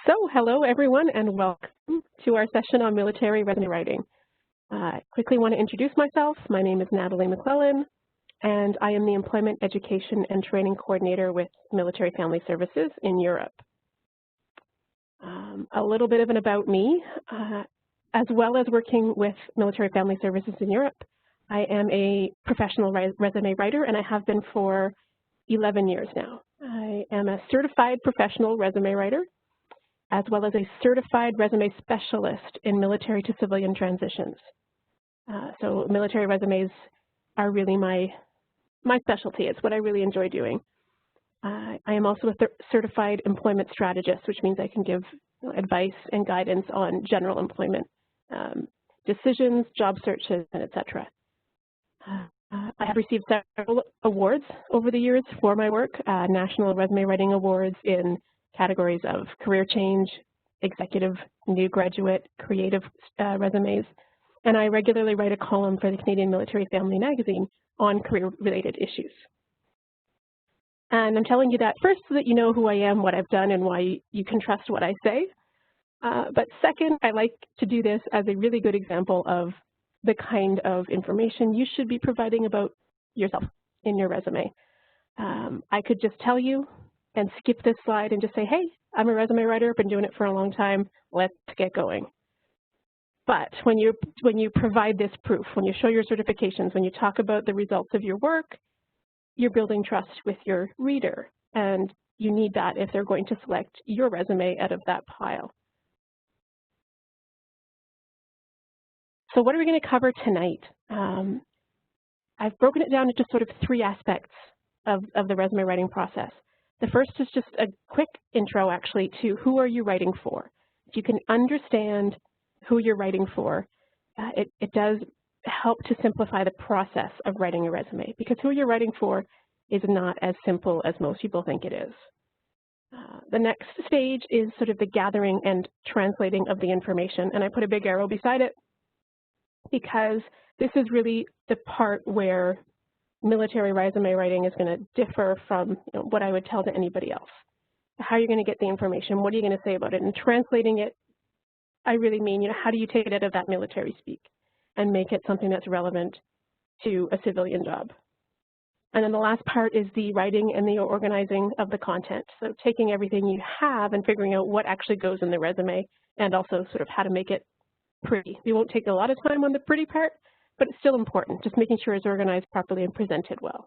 So hello everyone and welcome to our session on military resume writing. I quickly want to introduce myself. My name is Natalie McClellan and I am the Employment Education and Training Coordinator with Military Family Services in Europe. A little bit of an about me. As well as working with Military Family Services in Europe, I am a professional resume writer and I have been for 11 years now. I am a certified professional resume writer, as well as a certified resume specialist in military to civilian transitions. So military resumes are really my specialty. It's what I really enjoy doing. I am also a certified employment strategist, which means I can give advice and guidance on general employment decisions, job searches, and etc. I have received several awards over the years for my work, National Resume Writing Awards in categories of career change, executive, new graduate, creative resumes, and I regularly write a column for the Canadian Military Family magazine on career-related issues. And I'm telling you that first so that you know who I am, what I've done, and why you can trust what I say. But second, I like to do this as a really good example of the kind of information you should be providing about yourself in your resume. I could just tell you and skip this slide and just say, hey, I'm a resume writer, been doing it for a long time, let's get going. But when you provide this proof, when you show your certifications, when you talk about the results of your work, you're building trust with your reader, and you need that if they're going to select your resume out of that pile. So what are we going to cover tonight? I've broken it down into sort of three aspects of the resume writing process. The first is just a quick intro, actually, to who are you writing for. If you can understand who you're writing for, it does help to simplify the process of writing a resume, because who you're writing for is not as simple as most people think it is. The next stage is sort of the gathering and translating of the information, and I put a big arrow beside it because this is really the part where military resume writing is going to differ from what I would tell to anybody else. How are you going to get the information? What are you going to say about it? And translating it, I really mean, how do you take it out of that military speak and make it something that's relevant to a civilian job? And then the last part is the writing and the organizing of the content. So taking everything you have and figuring out what actually goes in the resume, and also sort of how to make it pretty. We won't take a lot of time on the pretty part, but it's still important, just making sure it's organized properly and presented well.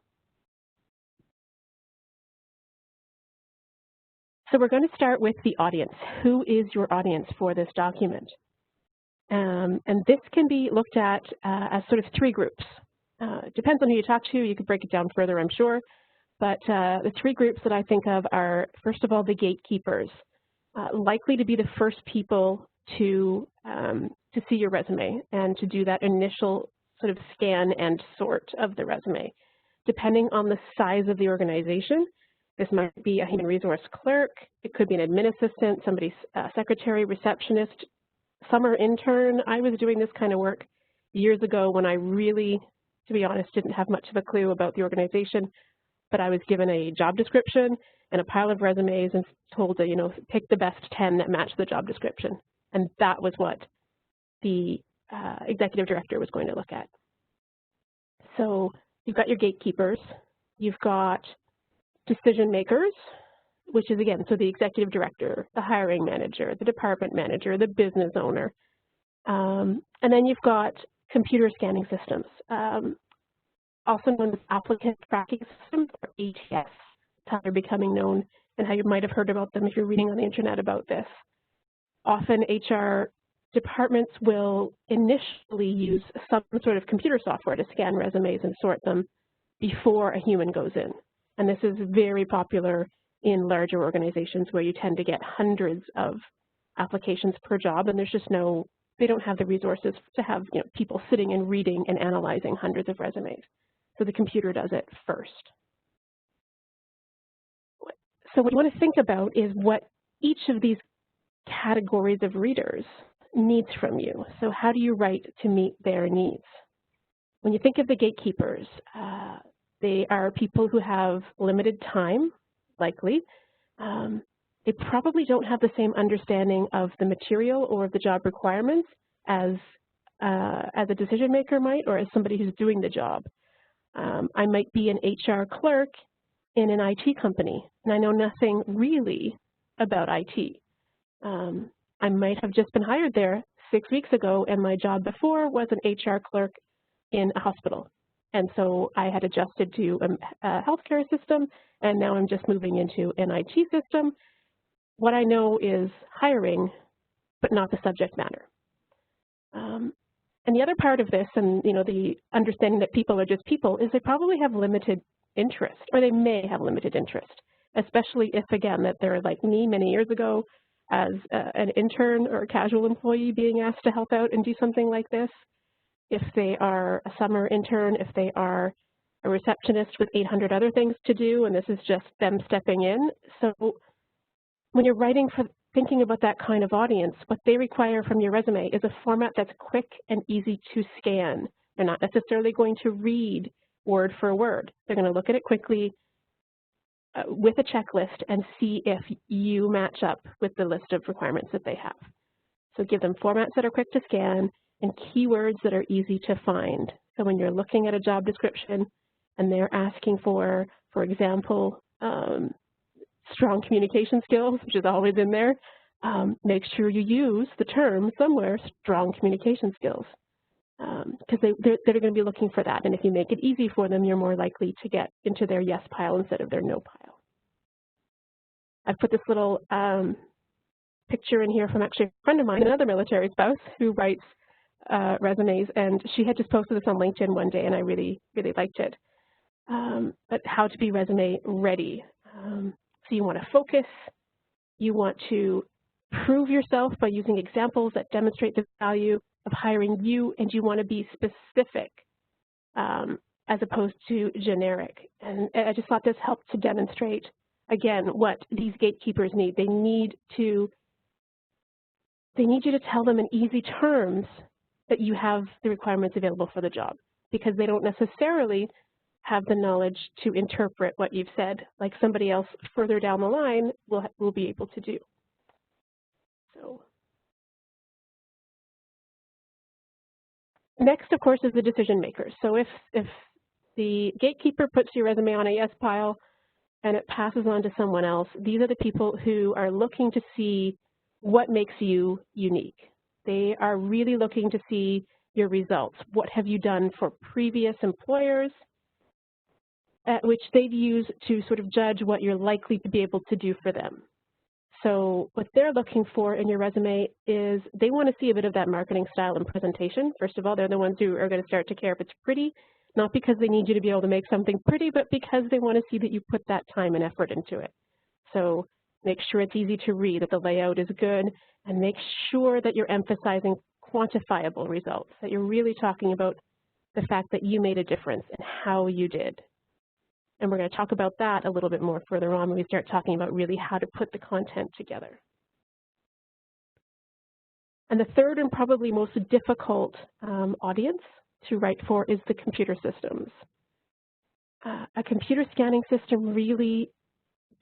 So we're going to start with the audience. Who is your audience for this document? And this can be looked at as sort of three groups. Depends on who you talk to. You could break it down further, I'm sure. But the three groups that I think of are, first of all, the gatekeepers, likely to be the first people to see your resume and to do that initial sort of scan and sort of the resume. Depending on the size of the organization, this might be a human resource clerk, it could be an admin assistant, somebody's secretary, receptionist, summer intern. I was doing this kind of work years ago when I really, to be honest, didn't have much of a clue about the organization, but I was given a job description and a pile of resumes and told to, pick the best 10 that matched the job description. And that was what the executive director was going to look at. So you've got your gatekeepers, you've got decision makers, which is again, so the executive director, the hiring manager, the department manager, the business owner. And then you've got computer scanning systems, also known as applicant tracking systems, or ATS. That's how they're becoming known, and how you might have heard about them if you're reading on the internet about this. Often HR departments will initially use some sort of computer software to scan resumes and sort them before a human goes in. And this is very popular in larger organizations where you tend to get hundreds of applications per job, and there's just they don't have the resources to have people sitting and reading and analyzing hundreds of resumes. So the computer does it first. So what you want to think about is what each of these categories of readers needs from you. So how do you write to meet their needs? When you think of the gatekeepers, they are people who have limited time, likely. they probably don't have the same understanding of the material or of the job requirements as a decision maker might, or as somebody who's doing the job. I might be an HR clerk in an IT company, and I know nothing really about IT. I might have just been hired there 6 weeks ago, and my job before was an HR clerk in a hospital. And so I had adjusted to a healthcare system, and now I'm just moving into an IT system. What I know is hiring, but not the subject matter. And the other part of this, and the understanding that people are just people, is they probably have limited interest, or they may have limited interest, especially if, again, that they're like me many years ago as an intern or a casual employee being asked to help out and do something like this. If they are a summer intern, if they are a receptionist with 800 other things to do, and this is just them stepping in. So when you're thinking about that kind of audience, what they require from your resume is a format that's quick and easy to scan. They're not necessarily going to read word for word. They're going to look at it quickly with a checklist and see if you match up with the list of requirements that they have. So give them formats that are quick to scan and keywords that are easy to find. So when you're looking at a job description and they're asking for example, strong communication skills, which is always in there, make sure you use the term somewhere, strong communication skills, because they're going to be looking for that. And if you make it easy for them, you're more likely to get into their yes pile instead of their no pile. I've put this little picture in here from actually a friend of mine, another military spouse who writes resumes, and she had just posted this on LinkedIn one day, and I really, really liked it. But how to be resume ready. So you want to focus, you want to prove yourself by using examples that demonstrate the value of hiring you, and you want to be specific as opposed to generic. And I just thought this helped to demonstrate, again, what these gatekeepers need. They need you to tell them in easy terms that you have the requirements available for the job, because they don't necessarily have the knowledge to interpret what you've said, like somebody else further down the line will be able to do. So next, of course, is the decision makers. So if the gatekeeper puts your resume on a yes pile and it passes on to someone else, these are the people who are looking to see what makes you unique. They are really looking to see your results. What have you done for previous employers, which they'd use to sort of judge what you're likely to be able to do for them. So what they're looking for in your resume is they want to see a bit of that marketing style and presentation. First of all, they're the ones who are going to start to care if it's pretty, not because they need you to be able to make something pretty, but because they want to see that you put that time and effort into it. So make sure it's easy to read, that the layout is good, and make sure that you're emphasizing quantifiable results, that you're really talking about the fact that you made a difference and how you did. And we're going to talk about that a little bit more further on when we start talking about really how to put the content together. And the third and probably most difficult audience to write for is the computer systems. A computer scanning system really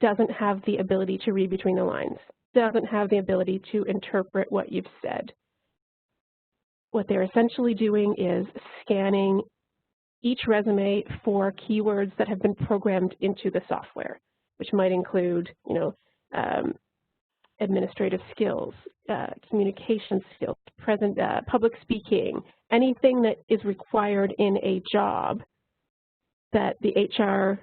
doesn't have the ability to read between the lines, doesn't have the ability to interpret what you've said. What they're essentially doing is scanning each resume for keywords that have been programmed into the software, which might include, administrative skills, communication skills, public speaking, anything that is required in a job that the HR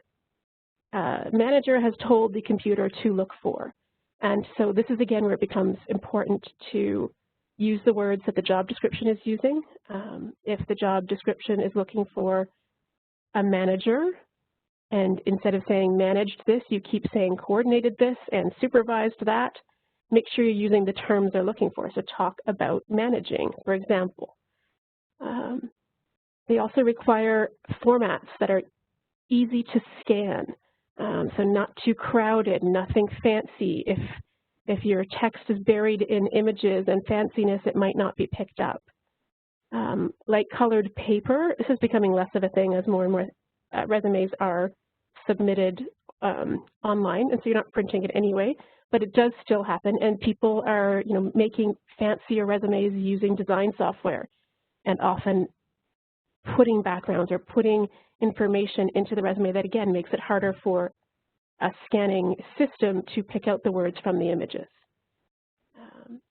manager has told the computer to look for. And so this is, again, where it becomes important to use the words that the job description is using. If the job description is looking for a manager, and instead of saying managed this, you keep saying coordinated this and supervised that, make sure you're using the terms they're looking for. So talk about managing, for example. They also require formats that are easy to scan, so not too crowded, nothing fancy. If your text is buried in images and fanciness, it might not be picked up. Like colored paper, this is becoming less of a thing as more and more resumes are submitted online, and so you're not printing it anyway, but it does still happen, and people are making fancier resumes using design software and often putting backgrounds or putting information into the resume that again makes it harder for a scanning system to pick out the words from the images.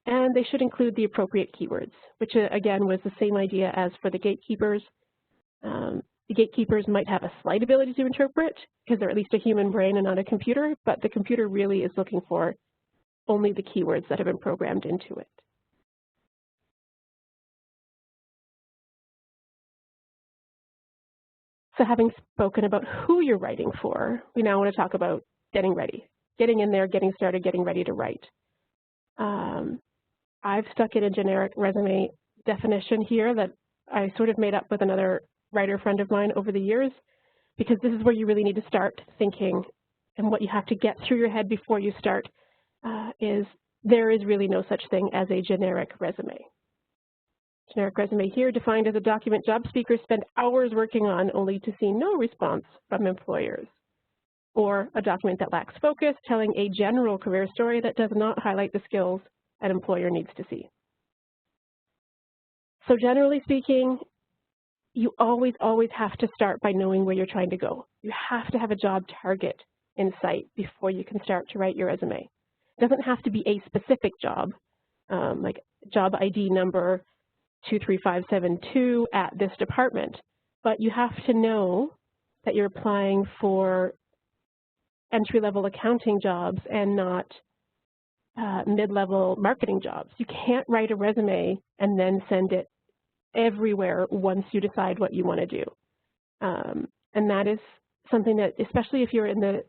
And they should include the appropriate keywords, which again was the same idea as for the gatekeepers. The gatekeepers might have a slight ability to interpret because they're at least a human brain and not a computer, but the computer really is looking for only the keywords that have been programmed into it. So having spoken about who you're writing for, we now want to talk about getting ready, getting in there, getting started, getting ready to write. I've stuck in a generic resume definition here that I sort of made up with another writer friend of mine over the years, because this is where you really need to start thinking, and what you have to get through your head before you start is there is really no such thing as a generic resume. Generic resume here defined as a document job seekers spend hours working on only to see no response from employers, or a document that lacks focus, telling a general career story that does not highlight the skills an employer needs to see. So generally speaking, you always have to start by knowing where you're trying to go. You have to have a job target in sight before you can start to write your resume. It doesn't have to be a specific job, like job ID number 23572 at this department, but you have to know that you're applying for entry-level accounting jobs and not mid-level marketing jobs. You can't write a resume and then send it everywhere once you decide what you want to do. And that is something that, especially if you're in the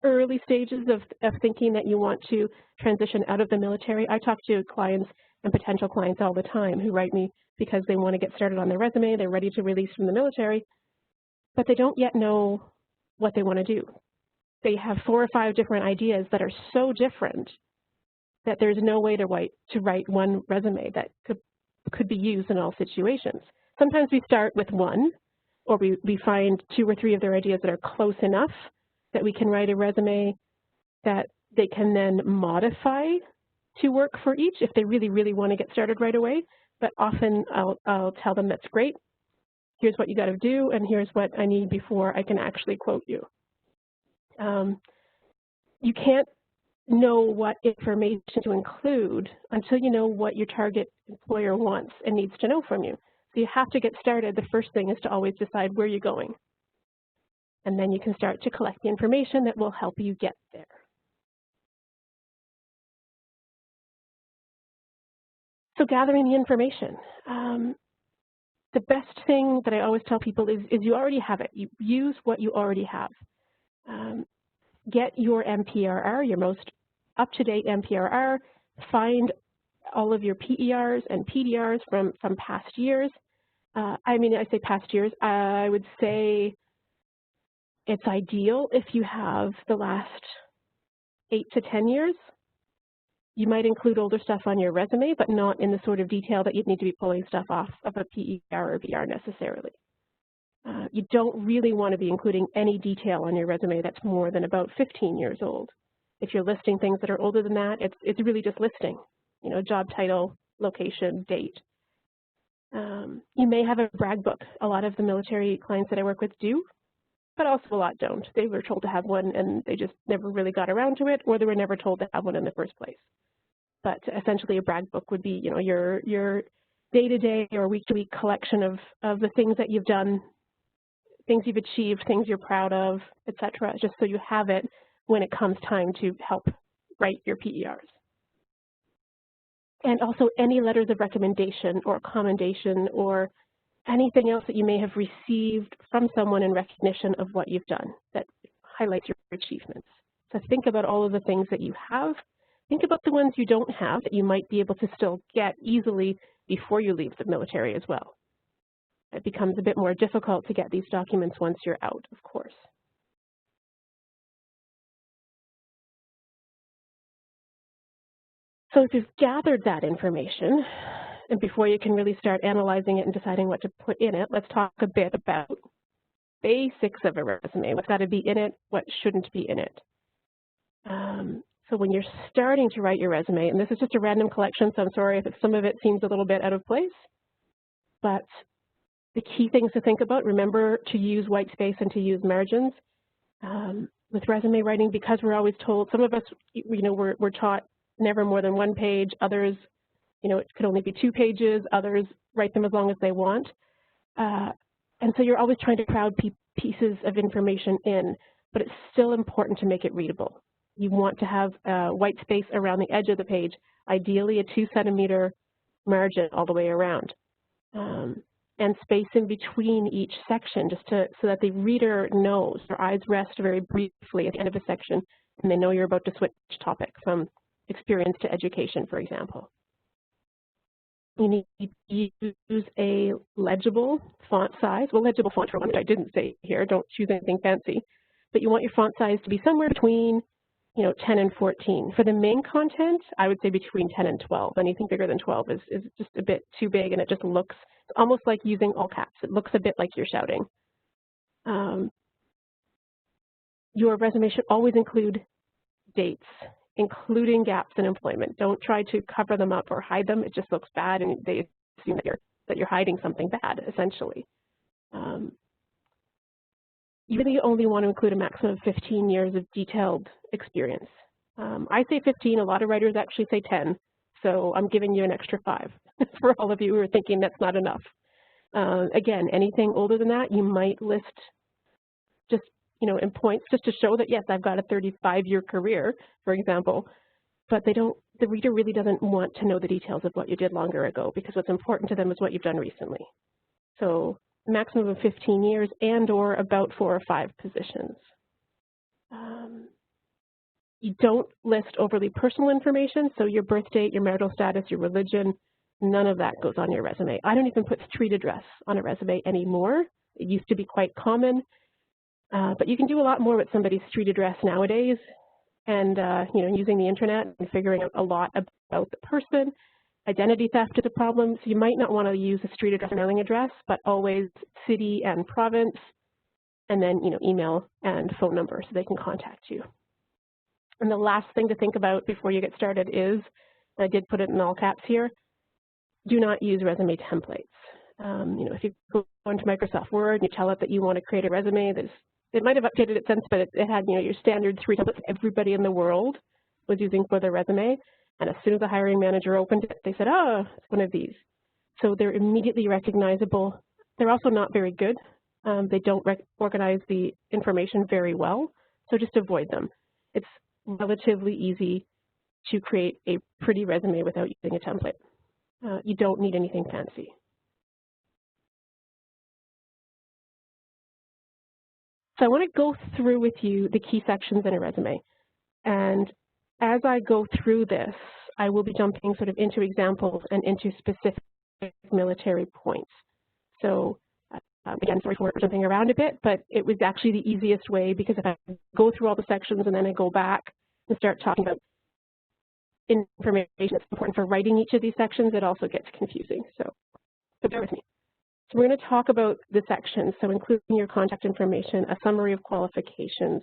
early stages of thinking that you want to transition out of the military, I talk to clients and potential clients all the time who write me because they want to get started on their resume, they're ready to release from the military, but they don't yet know what they want to do. They have 4 or 5 different ideas that are so different that there's no way to write one resume that could be used in all situations. Sometimes we start with one, or we find 2 or 3 of their ideas that are close enough that we can write a resume that they can then modify to work for each if they really want to get started right away. But often I'll tell them that's great, here's what you got to do, and here's what I need before I can actually quote you. You can't know what information to include until you know what your target employer wants and needs to know from you. So you have to get started. The first thing is to always decide where you're going. And then you can start to collect the information that will help you get there. So gathering the information. The best thing that I always tell people is you already have it. You use what you already have. Get your MPRR, your most up-to-date MPRR. Find all of your PERs and PDRs from past years. I mean, I say past years. I would say it's ideal if you have the last 8 to 10 years. You might include older stuff on your resume, but not in the sort of detail that you'd need to be pulling stuff off of a PER or PR necessarily. You don't really want to be including any detail on your resume that's more than about 15 years old. If you're listing things that are older than that, it's really just listing, job title, location, date. You may have a brag book. A lot of the military clients that I work with do, but also a lot don't. They were told to have one and they just never really got around to it, or they were never told to have one in the first place. But essentially a brag book would be, your day-to-day or week-to-week collection of the things that you've done, things you've achieved, things you're proud of, etc., just so you have it when it comes time to help write your PERs. And also any letters of recommendation or commendation or anything else that you may have received from someone in recognition of what you've done that highlights your achievements. So think about all of the things that you have. Think about the ones you don't have that you might be able to still get easily before you leave the military as well. It becomes a bit more difficult to get these documents once you're out, of course. So if you've gathered that information, and before you can really start analyzing it and deciding what to put in it, let's talk a bit about basics of a resume, what's got to be in it, what shouldn't be in it. So when you're starting to write your resume, and this is just a random collection, so I'm sorry if some of it seems a little bit out of place, but the key things to think about, remember to use white space and to use margins. With resume writing, because we're always told, some of us, we're taught never more than 1 page, others, it could only be 2 pages, others write them as long as they want. And so you're always trying to crowd pieces of information in, but it's still important to make it readable. You want to have white space around the edge of the page, ideally a 2-centimeter margin all the way around. And space in between each section just so that the reader knows, their eyes rest very briefly at the end of a section and they know you're about to switch topic from experience to education, for example. You need to use a legible font size. Well, legible font for one, which I didn't say here, don't choose anything fancy, but you want your font size to be somewhere between 10 and 14. For the main content, I would say between 10 and 12. Anything bigger than 12 is just a bit too big, and it just looks almost like using all caps. It looks a bit like you're shouting. Your resume should always include dates, including gaps in employment. Don't try to cover them up or hide them. It just looks bad, and they assume that you're hiding something bad, essentially. You really only want to include a maximum of 15 years of detailed experience. I say 15, a lot of writers actually say 10, so I'm giving you an extra 5 for all of you who are thinking that's not enough. Again, anything older than that, you might list just, in points just to show that, yes, I've got a 35-year career, for example, but the reader really doesn't want to know the details of what you did longer ago, because what's important to them is what you've done recently. So maximum of 15 years and or about 4 or 5 positions. You don't list overly personal information, so your birth date, your marital status, your religion, none of that goes on your resume. I don't even put street address on a resume anymore. It used to be quite common, but you can do a lot more with somebody's street address nowadays, and using the internet and figuring out a lot about the person. Identity theft is a problem, so you might not want to use a street address or mailing address, but always city and province, and then email and phone number so they can contact you. And the last thing to think about before you get started is, I did put it in all caps here, do not use resume templates. If you go into Microsoft Word and you tell it that you want to create a resume, it might have updated it since, but it had your standard 3 templates everybody in the world was using for their resume. And as soon as the hiring manager opened it, they said, oh, it's one of these. So they're immediately recognizable. They're also not very good. They don't organize the information very well, so just avoid them. It's relatively easy to create a pretty resume without using a template. You don't need anything fancy. So I want to go through with you the key sections in a resume. And as I go through this, I will be jumping sort of into examples and into specific military points. So again, sorry for jumping around a bit, but it was actually the easiest way, because if I go through all the sections and then I go back and start talking about information that's important for writing each of these sections, it also gets confusing. So bear with me. So we're going to talk about the sections, so including your contact information, a summary of qualifications,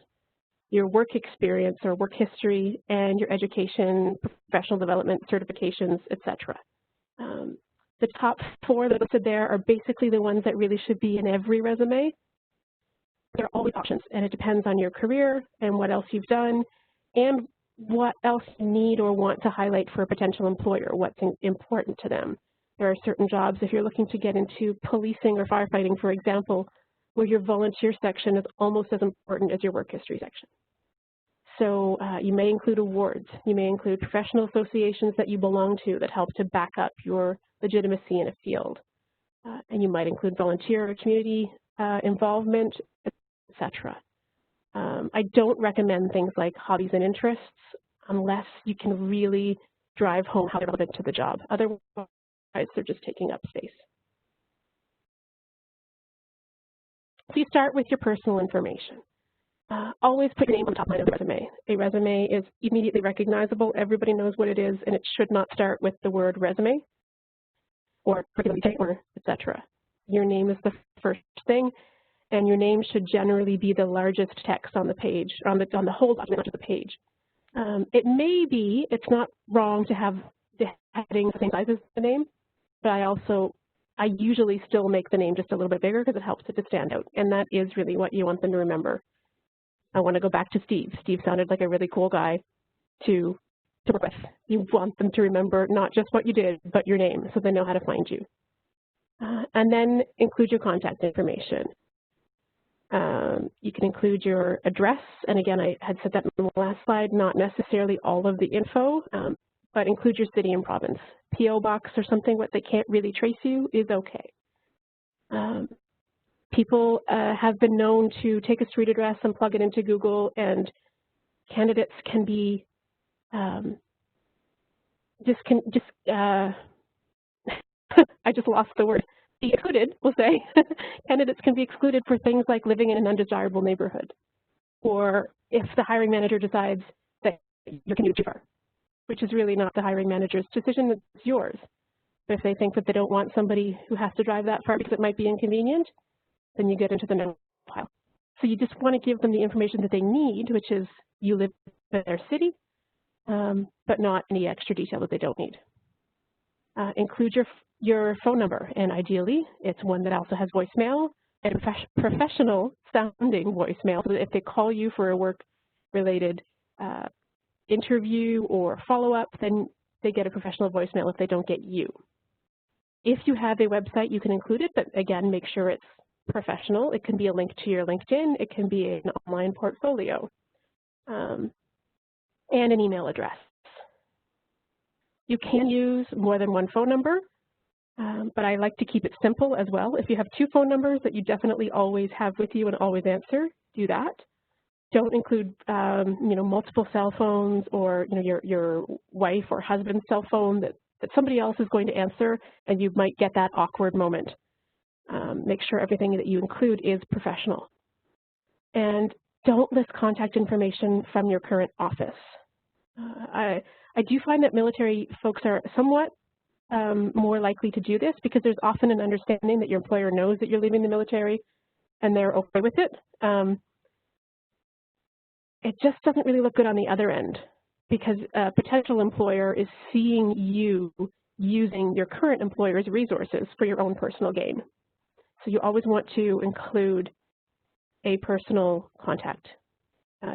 your work experience or work history, and your education, professional development, certifications, etc. The top 4 that are listed there are basically the ones that really should be in every resume. There are always options, and it depends on your career and what else you've done and what else you need or want to highlight for a potential employer, what's important to them. There are certain jobs, if you're looking to get into policing or firefighting, for example, where your volunteer section is almost as important as your work history section. So you may include awards, you may include professional associations that you belong to that help to back up your legitimacy in a field. And you might include volunteer or community involvement, etc. I don't recommend things like hobbies and interests unless you can really drive home how they're relevant to the job. Otherwise, they're just taking up space. So you start with your personal information. Always put your name on the top line of the resume. A resume is immediately recognizable. Everybody knows what it is, and it should not start with the word resume or or etc. Your name is the first thing, and your name should generally be the largest text on the page, on the whole document of the page. It may be, it's not wrong to have the heading the same size as the name, but I usually still make the name just a little bit bigger because it helps it to stand out, and that is really what you want them to remember. I want to go back to Steve. Steve sounded like a really cool guy to work with. You want them to remember not just what you did, but your name, so they know how to find you. And then include your contact information. You can include your address, and again, I had said that in the last slide, not necessarily all of the info, but include your city and province. PO box or something what they can't really trace you is okay. People have been known to take a street address and plug it into Google, and candidates can be I just lost the word. Be excluded, we'll say. Candidates can be excluded for things like living in an undesirable neighborhood, or if the hiring manager decides that you're commuting too far, which is really not the hiring manager's decision, it's yours. But if they think that they don't want somebody who has to drive that far because it might be inconvenient, then you get into the no pile. So you just want to give them the information that they need, which is you live in their city, but not any extra detail that they don't need. Include your phone number, and ideally it's one that also has voicemail and professional sounding voicemail, so that if they call you for a work-related interview or follow-up, then they get a professional voicemail if they don't get you. If you have a website, you can include it, but again, make sure it's professional. It can be a link to your LinkedIn, it can be an online portfolio, and an email address. You can use more than one phone number, but I like to keep it simple as well. If you have two phone numbers that you definitely always have with you and always answer, do that. Don't include multiple cell phones, or your wife or husband's cell phone that somebody else is going to answer, and you might get that awkward moment. Make sure everything that you include is professional. And don't list contact information from your current office. I do find that military folks are somewhat more likely to do this because there's often an understanding that your employer knows that you're leaving the military and they're okay with it. It just doesn't really look good on the other end because a potential employer is seeing you using your current employer's resources for your own personal gain. So you always want to include a personal contact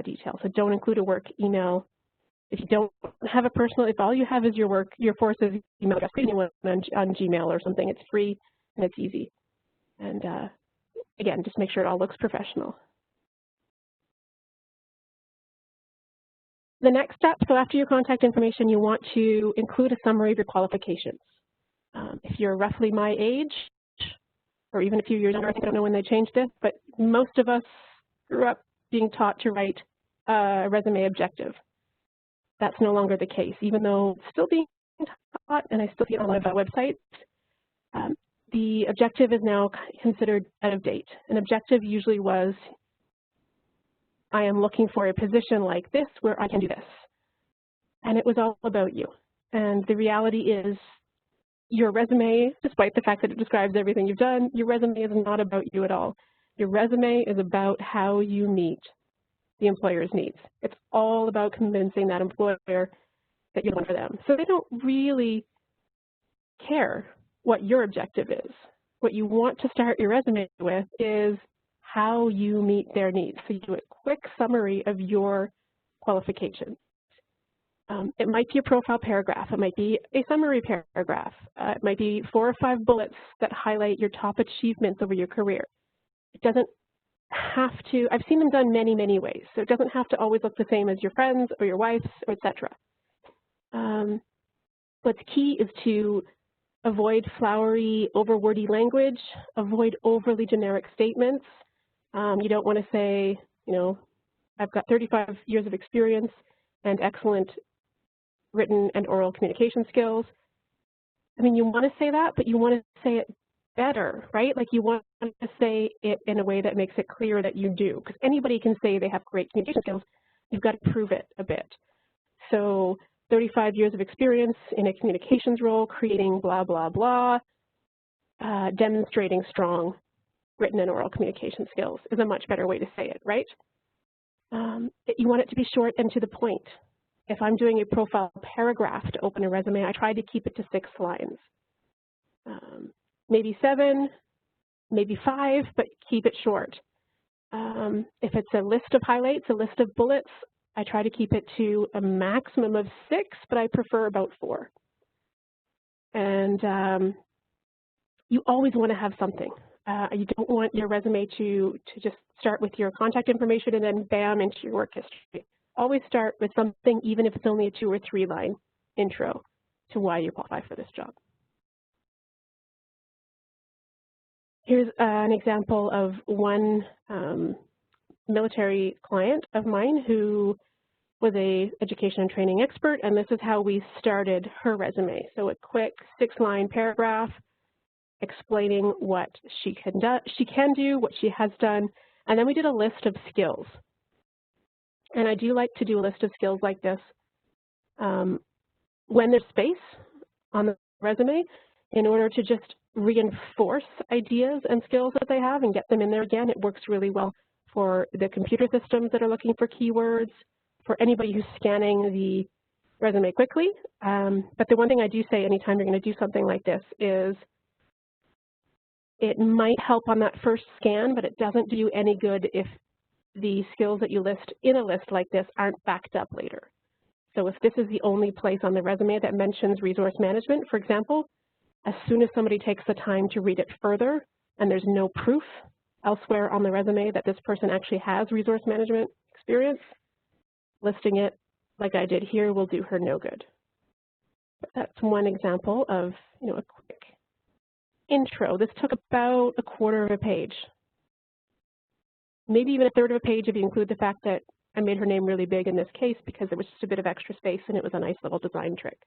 detail. So don't include a work email. If you don't have a personal, if all you have is your force's email address, anyone on Gmail or something, it's free and it's easy. And again, just make sure it all looks professional. The next step, so after your contact information, you want to include a summary of your qualifications. If you're roughly my age, or even a few years younger, I don't know when they changed this, but most of us grew up being taught to write a resume objective. That's no longer the case, even though it's still being taught, and I still see it on a lot of websites. The objective is now considered out of date. An objective usually was, I am looking for a position like this where I can do this. And it was all about you. And the reality is, your resume, despite the fact that it describes everything you've done, your resume is not about you at all. Your resume is about how you meet the employer's needs. It's all about convincing that employer that you're the one for them. So they don't really care what your objective is. What you want to start your resume with is how you meet their needs. So you do a quick summary of your qualifications. It might be a profile paragraph. It might be a summary paragraph. It might be 4 or 5 bullets that highlight your top achievements over your career. It doesn't have to, I've seen them done many, many ways. So it doesn't have to always look the same as your friends or your wife's, or etc. What's key is to avoid flowery, overwordy language, avoid overly generic statements. You don't want to say, I've got 35 years of experience and excellent written and oral communication skills. I mean, you want to say that, but you want to say it better, right? Like you want to say it in a way that makes it clear that you do, because anybody can say they have great communication skills. You've got to prove it a bit. So 35 years of experience in a communications role, creating blah, blah, blah, demonstrating strong written and oral communication skills is a much better way to say it, right? You want it to be short and to the point. If I'm doing a profile paragraph to open a resume, I try to keep it to 6 lines. Maybe 7, maybe 5, but keep it short. If it's a list of highlights, a list of bullets, I try to keep it to a maximum of 6, but I prefer about 4. And you always want to have something. You don't want your resume to just start with your contact information and then bam into your work history. Always start with something, even if it's only a 2 or 3 line intro to why you qualify for this job. Here's an example of one military client of mine who was a education and training expert, and this is how we started her resume. So a quick 6-line paragraph explaining what she can do, what she has done, and then we did a list of skills. And I do like to do a list of skills like this when there's space on the resume in order to just reinforce ideas and skills that they have and get them in there again. It works really well for the computer systems that are looking for keywords, for anybody who's scanning the resume quickly. But the one thing I do say anytime you're going to do something like this is it might help on that first scan, but it doesn't do you any good if the skills that you list in a list like this aren't backed up later. So if this is the only place on the resume that mentions resource management, for example, as soon as somebody takes the time to read it further and there's no proof elsewhere on the resume that this person actually has resource management experience, listing it like I did here will do her no good. But that's one example of a quick intro. This took about 1/4 of a page, maybe even 1/3 of a page if you include the fact that I made her name really big in this case because there was just a bit of extra space and it was a nice little design trick.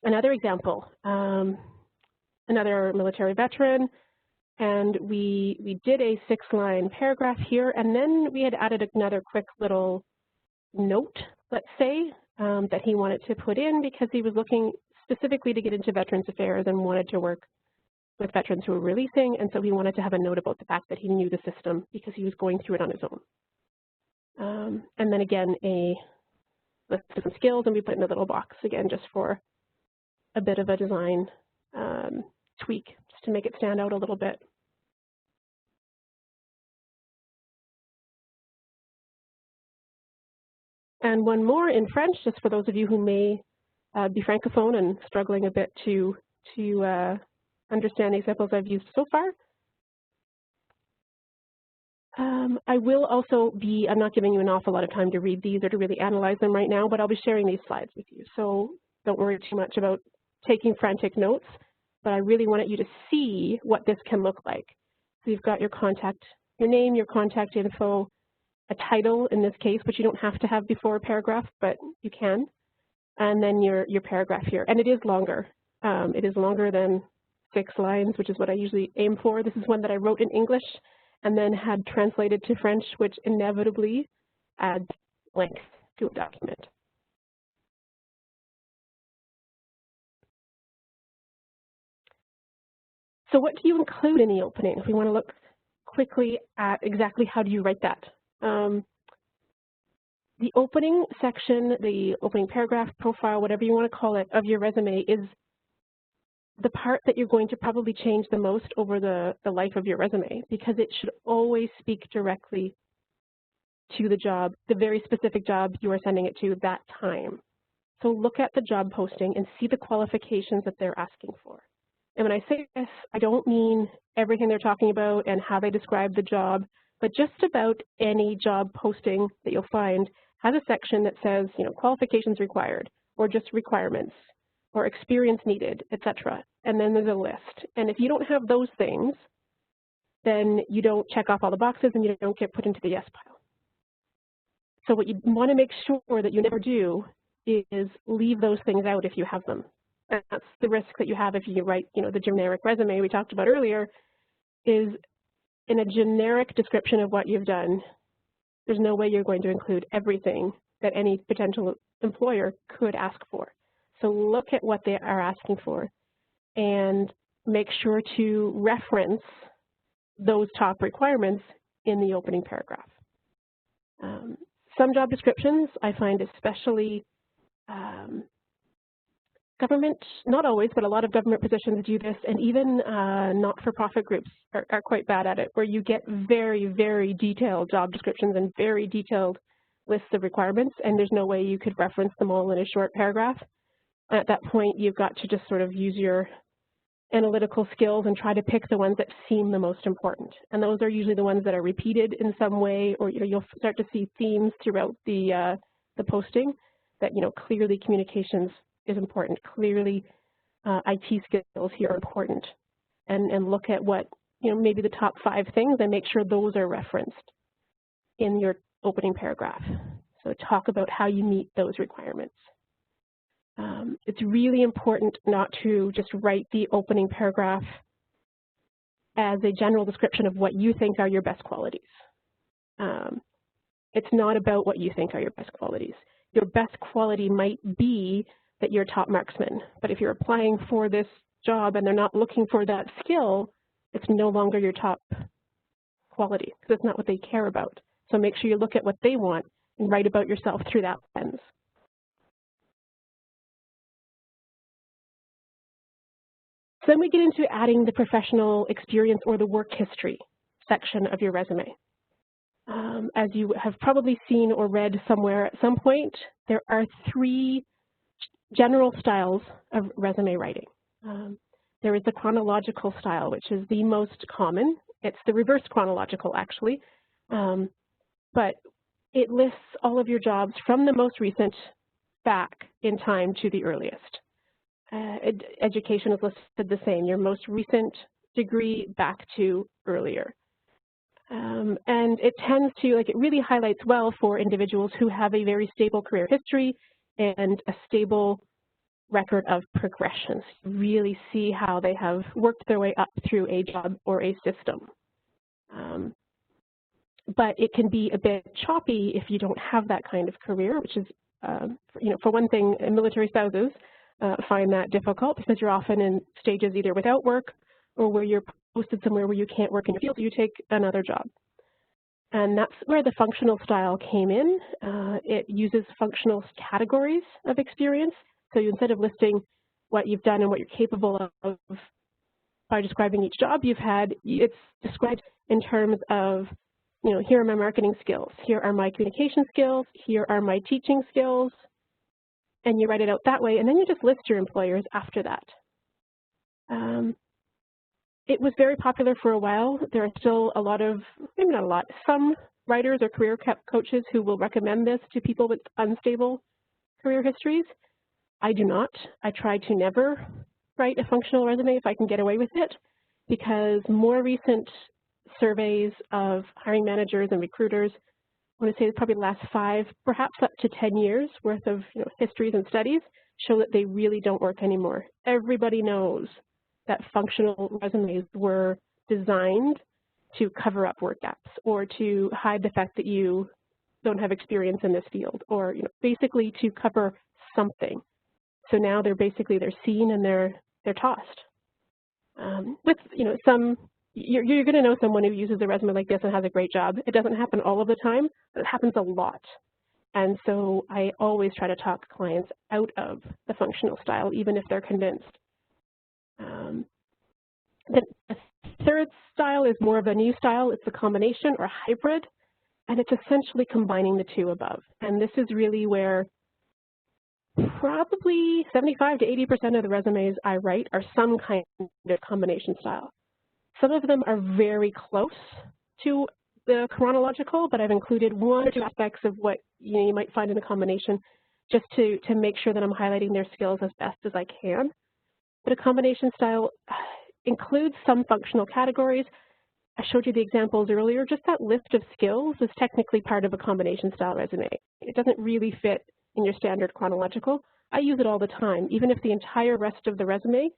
Another example, another military veteran, and we did a 6-line paragraph here, and then we had added another quick little note, let's say, that he wanted to put in because he was looking specifically to get into Veterans Affairs and wanted to work with veterans who were releasing, and so he wanted to have a note about the fact that he knew the system because he was going through it on his own. And then again, a list of some skills, and we put in a little box again just for a bit of a design tweak, just to make it stand out a little bit. And one more in French, just for those of you who may be Francophone and struggling a bit to understand the examples I've used so far. I will also be, I'm not giving you an awful lot of time to read these or to really analyze them right now, but I'll be sharing these slides with you. So don't worry too much about taking frantic notes, but I really wanted you to see what this can look like. So you've got your name, your contact info, a title in this case, which you don't have to have before a paragraph, but you can, and then your paragraph here. And it is longer. It is longer than 6 lines, which is what I usually aim for. This is one that I wrote in English and then had translated to French, which inevitably adds length to a document. So what do you include in the opening? If we want to look quickly at exactly how do you write that. The opening section, the opening paragraph, profile, whatever you want to call it, of your resume is the part that you're going to probably change the most over the life of your resume, because it should always speak directly to the job, the very specific job you are sending it to that time. So look at the job posting and see the qualifications that they're asking for. And when I say this, I don't mean everything they're talking about and how they describe the job, but just about any job posting that you'll find has a section that says, qualifications required, or just requirements, or experience needed, etc. And then there's a list. And if you don't have those things, then you don't check off all the boxes and you don't get put into the yes pile. So what you want to make sure that you never do is leave those things out if you have them. And that's the risk that you have if you write, the generic resume we talked about earlier, is in a generic description of what you've done, there's no way you're going to include everything that any potential employer could ask for. So look at what they are asking for and make sure to reference those top requirements in the opening paragraph. Some job descriptions I find especially government, not always, but a lot of government positions do this, and even not-for-profit groups are quite bad at it, where you get very, very detailed job descriptions and very detailed lists of requirements, and there's no way you could reference them all in a short paragraph. At that point, you've got to just sort of use your analytical skills and try to pick the ones that seem the most important. And those are usually the ones that are repeated in some way, or you'll start to see themes throughout the posting that clearly communications is important. Clearly, IT skills here are important, and look at what maybe the top 5 things and make sure those are referenced in your opening paragraph. So talk about how you meet those requirements. It's really important not to just write the opening paragraph as a general description of what you think are your best qualities. It's not about what you think are your best qualities. Your best quality might be that you're a top marksman, but if you're applying for this job and they're not looking for that skill, it's no longer your top quality because it's not what they care about. So make sure you look at what they want and write about yourself through that lens. So then we get into adding the professional experience or the work history section of your resume. As you have probably seen or read somewhere at some point, there are 3 general styles of resume writing. There is the chronological style, which is the most common. It's the reverse chronological, actually. But it lists all of your jobs from the most recent back in time to the earliest. Education is listed the same, your most recent degree back to earlier. And it tends to, it really highlights well for individuals who have a very stable career history and a stable record of progression. You really see how they have worked their way up through a job or a system. But it can be a bit choppy if you don't have that kind of career, which is, for one thing, military spouses find that difficult because you're often in stages either without work or where you're posted somewhere where you can't work in your field, so you take another job. And that's where the functional style came in. It uses functional categories of experience. So instead of listing what you've done and what you're capable of by describing each job you've had, it's described in terms of, here are my marketing skills, here are my communication skills, here are my teaching skills, and you write it out that way, and then you just list your employers after that. It was very popular for a while. There are still a lot of, maybe not a lot, some writers or career coaches who will recommend this to people with unstable career histories. I do not. I try to never write a functional resume if I can get away with it, because more recent surveys of hiring managers and recruiters, I want to say probably the last 5, perhaps up to 10 years worth of histories and studies show that they really don't work anymore. Everybody knows that functional resumes were designed to cover up work gaps or to hide the fact that you don't have experience in this field, or basically to cover something. So now they're seen and they're tossed. With some, you're going to know someone who uses a resume like this and has a great job. It doesn't happen all of the time, but it happens a lot. And so I always try to talk clients out of the functional style, even if they're convinced. The third style is more of a new style. It's a combination or hybrid, and it's essentially combining the 2 above. And this is really where probably 75 to 80% of the resumes I write are some kind of combination style. Some of them are very close to the chronological, but I've included 1 or 2 aspects of what you might find in a combination just to make sure that I'm highlighting their skills as best as I can. But a combination style includes some functional categories. I showed you the examples earlier. Just that list of skills is technically part of a combination style resume. It doesn't really fit in your standard chronological. I use it all the time, even if the entire rest of the resume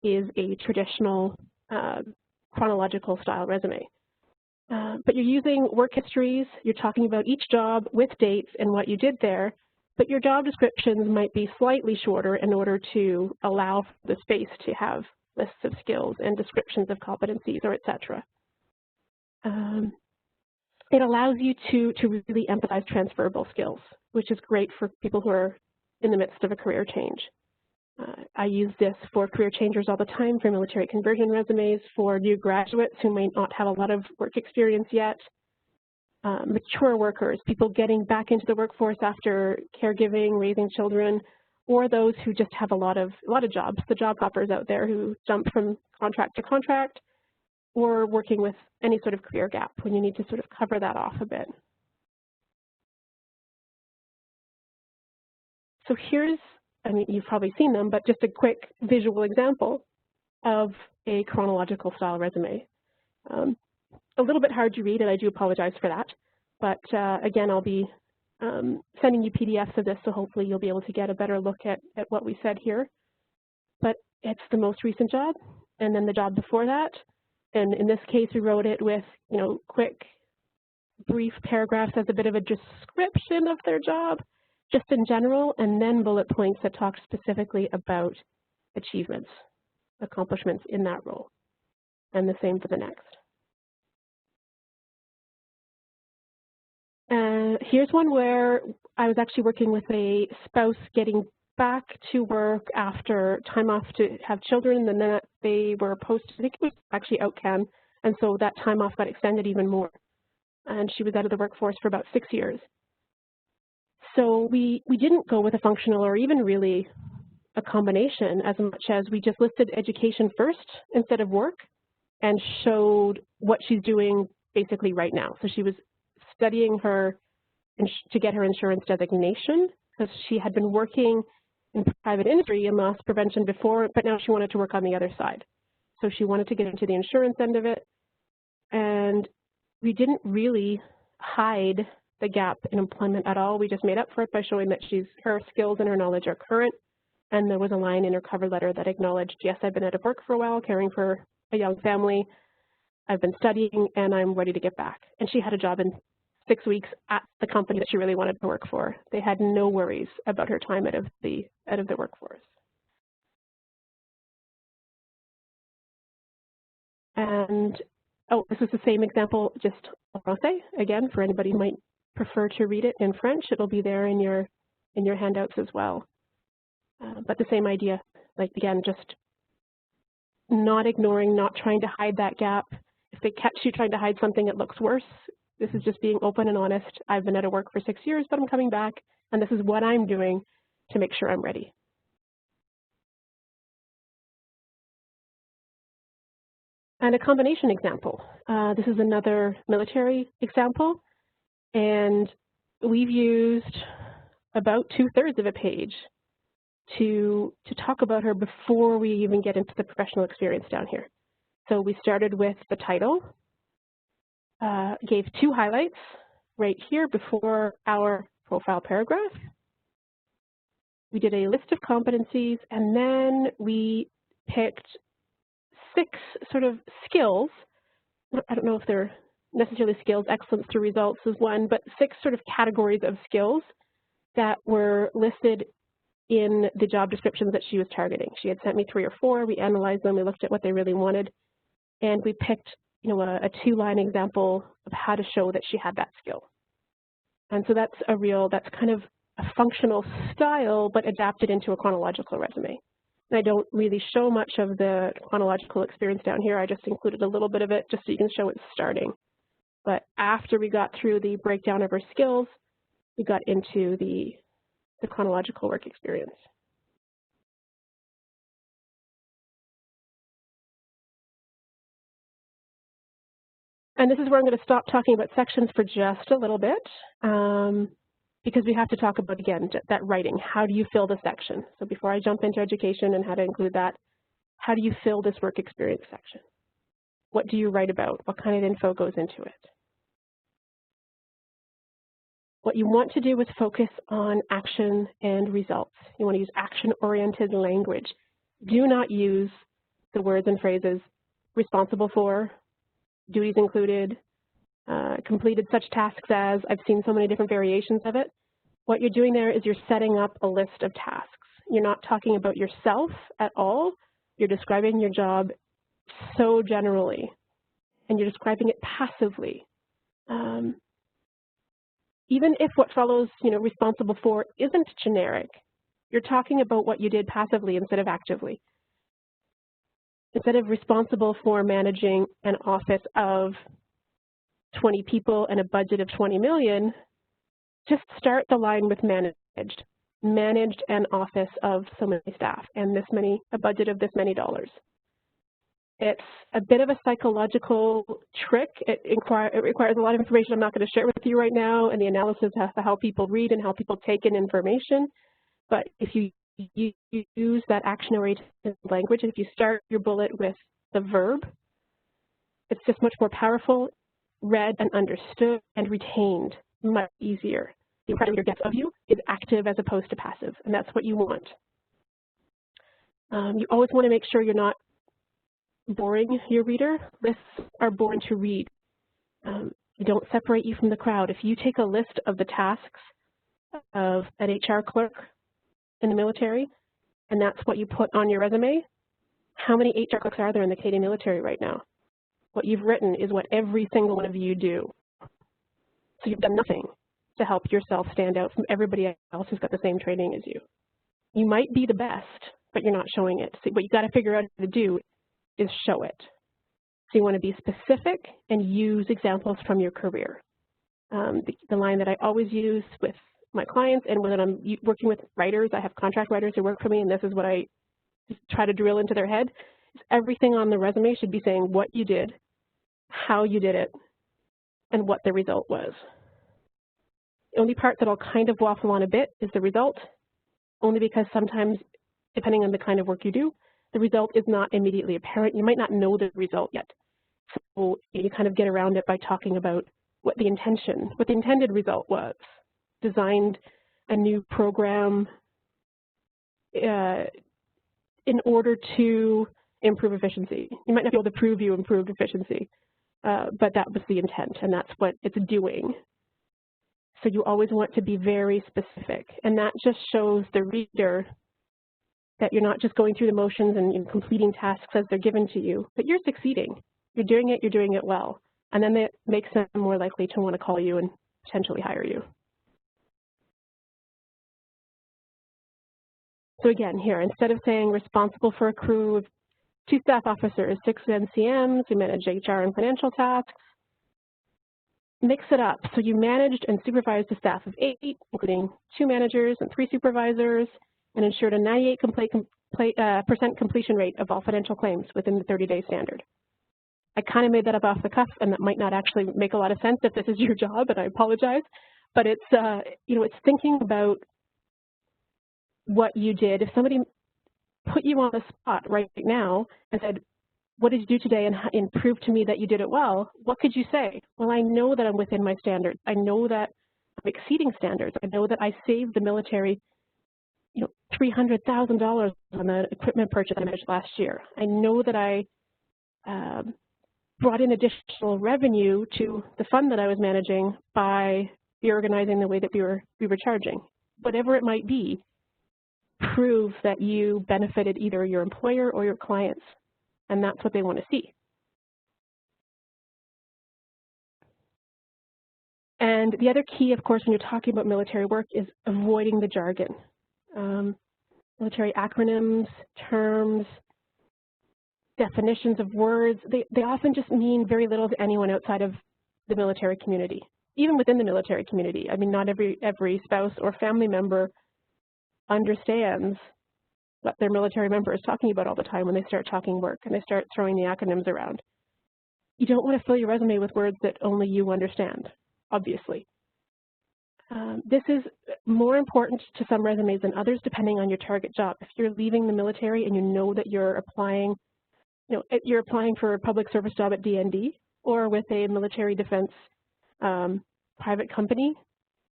is a traditional chronological style resume. But you're using work histories, you're talking about each job with dates and what you did there, but your job descriptions might be slightly shorter in order to allow the space to have lists of skills and descriptions of competencies or etc. It allows you to really emphasize transferable skills, which is great for people who are in the midst of a career change. I use this for career changers all the time, for military conversion resumes, for new graduates who may not have a lot of work experience yet, mature workers, people getting back into the workforce after caregiving, raising children, or those who just have a lot of jobs, the job hoppers out there who jump from contract to contract, or working with any sort of career gap when you need to sort of cover that off a bit. So here's, I mean, you've probably seen them, but just a quick visual example of a chronological style resume. A little bit hard to read, and I do apologize for that. But again, I'll be sending you PDFs of this, so hopefully you'll be able to get a better look at what we said here. But it's the most recent job, and then the job before that. And in this case, we wrote it with, quick, brief paragraphs as a bit of a description of their job, just in general, and then bullet points that talk specifically about achievements, accomplishments in that role. And the same for the next. Here's one where I was actually working with a spouse getting back to work after time off to have children, and then they were I think it was actually OutCan, and so that time off got extended even more. And she was out of the workforce for about 6 years. So we didn't go with a functional or even really a combination as much as we just listed education first instead of work and showed what she's doing basically right now. So she was studying to get her insurance designation because she had been working in private industry in loss prevention before, but now she wanted to work on the other side. So she wanted to get into the insurance end of it. And we didn't really hide the gap in employment at all. We just made up for it by showing that her skills and her knowledge are current. And there was a line in her cover letter that acknowledged, yes, I've been out of work for a while, caring for a young family. I've been studying, and I'm ready to get back. And she had a job in 6 weeks at the company that she really wanted to work for. They had no worries about her time out of the workforce. And this is the same example, just en français, again, for anybody who might prefer to read it in French. It'll be there in your handouts as well. But the same idea, like again, just not ignoring, not trying to hide that gap. If they catch you trying to hide something, it looks worse. This is just being open and honest. I've been out of work for 6 years, but I'm coming back, and this is what I'm doing to make sure I'm ready. And a combination example. This is another military example, and we've used about 2/3 of a page to talk about her before we even get into the professional experience down here. So we started with the title, gave 2 highlights right here before our profile paragraph. We did a list of competencies, and then we picked 6 sort of skills. I don't know if they're necessarily skills. Excellence through results is one, but 6 sort of categories of skills that were listed in the job descriptions that she was targeting. She had sent me 3 or 4. We analyzed them. We looked at what they really wanted, and we picked a 2-line example of how to show that she had that skill. And so that's kind of a functional style, but adapted into a chronological resume. And I don't really show much of the chronological experience down here. I just included a little bit of it just so you can show it's starting. But after we got through the breakdown of her skills, we got into the chronological work experience. And this is where I'm going to stop talking about sections for just a little bit, because we have to talk about, again, that writing. How do you fill the section? So before I jump into education and how to include that, how do you fill this work experience section? What do you write about? What kind of info goes into it? What you want to do is focus on action and results. You want to use action-oriented language. Do not use the words and phrases responsible for, duties included, completed such tasks as. I've seen so many different variations of it. What you're doing there is you're setting up a list of tasks. You're not talking about yourself at all You're describing your job so generally, and you're describing it passively. Even if what follows, responsible for isn't generic, you're talking about what you did passively instead of actively. Instead of responsible for managing an office of 20 people and a budget of 20 million, just start the line with managed. Managed an office of so many staff and a budget of this many dollars. It's a bit of a psychological trick. It requires a lot of information I'm not going to share with you right now, and the analysis of how people read and how people take in information. But if you use that action-oriented language, and if you start your bullet with the verb, it's just much more powerful, read and understood and retained, much easier. The impression your gets of you is active as opposed to passive, and that's what you want. You always want to make sure you're not boring your reader. Lists are boring to read. They don't separate you from the crowd. If you take a list of the tasks of an HR clerk in the military, and that's what you put on your resume, how many HR clerks are there in the Canadian military right now? What you've written is what every single one of you do. So you've done nothing to help yourself stand out from everybody else who's got the same training as you. You might be the best, but you're not showing it. So what you got to figure out how to do is show it. So you want to be specific and use examples from your career. The line that I always use with my clients and when I'm working with writers, I have contract writers who work for me, and this is what I try to drill into their head, is everything on the resume should be saying what you did, how you did it, and what the result was. The only part that I'll kind of waffle on a bit is the result, only because sometimes, depending on the kind of work you do, the result is not immediately apparent. You might not know the result yet. So you kind of get around it by talking about what the intended result was. Designed a new program in order to improve efficiency. You might not be able to prove you improved efficiency, but that was the intent, and that's what it's doing. So you always want to be very specific, and that just shows the reader that you're not just going through the motions and completing tasks as they're given to you, but you're succeeding. You're doing it well, and then that makes them more likely to want to call you and potentially hire you. So again, here, instead of saying responsible for a crew of 2 staff officers, 6 NCMs, who manage HR and financial tasks, mix it up. So you managed and supervised a staff of 8, including 2 managers and 3 supervisors, and ensured a 98% completion rate of all financial claims within the 30-day standard. I kind of made that up off the cuff, and that might not actually make a lot of sense if this is your job, and I apologize. But it's it's thinking about what you did. If somebody put you on the spot right now and said, what did you do today and prove to me that you did it well, what could you say? Well, I know that I'm within my standards. I know that I'm exceeding standards. I know that I saved the military $300,000 on the equipment purchase I managed last year. I know that I brought in additional revenue to the fund that I was managing by reorganizing the way that we were charging. Whatever it might be, prove that you benefited either your employer or your clients, and that's what they want to see. And the other key, of course, when you're talking about military work is avoiding the jargon. Military acronyms, terms, definitions of words, they often just mean very little to anyone outside of the military community. Even within the military community, I mean, not every spouse or family member understands what their military member is talking about all the time when they start talking work and they start throwing the acronyms around. You don't want to fill your resume with words that only you understand, obviously. This is more important to some resumes than others, depending on your target job. If you're leaving the military and you know that you're applying, you're applying for a public service job at DND or with a military defense private company,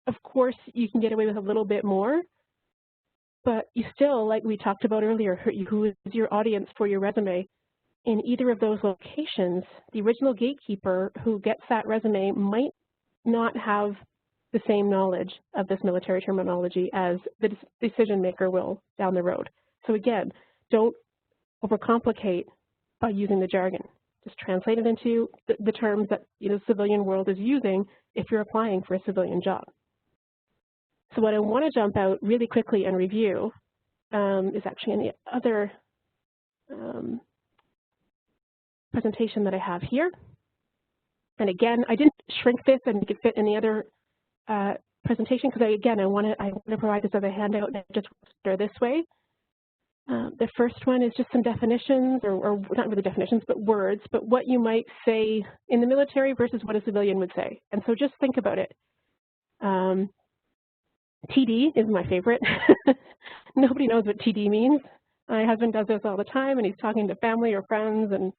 of course you can get away with a little bit more, but you still, like we talked about earlier, who is your audience for your resume? In either of those locations, the original gatekeeper who gets that resume might not have the same knowledge of this military terminology as the decision maker will down the road. So again, don't overcomplicate by using the jargon. Just translate it into the terms that the civilian world is using if you're applying for a civilian job. So what I want to jump out really quickly and review is actually in the other presentation that I have here. And again, I didn't shrink this and make it fit in the other presentation because I want to provide this as a handout and just this way. The first one is just some definitions, or not really definitions, but words, but what you might say in the military versus what a civilian would say. And so just think about it. TD is my favorite. Nobody knows what TD means. My husband does this all the time, and he's talking to family or friends and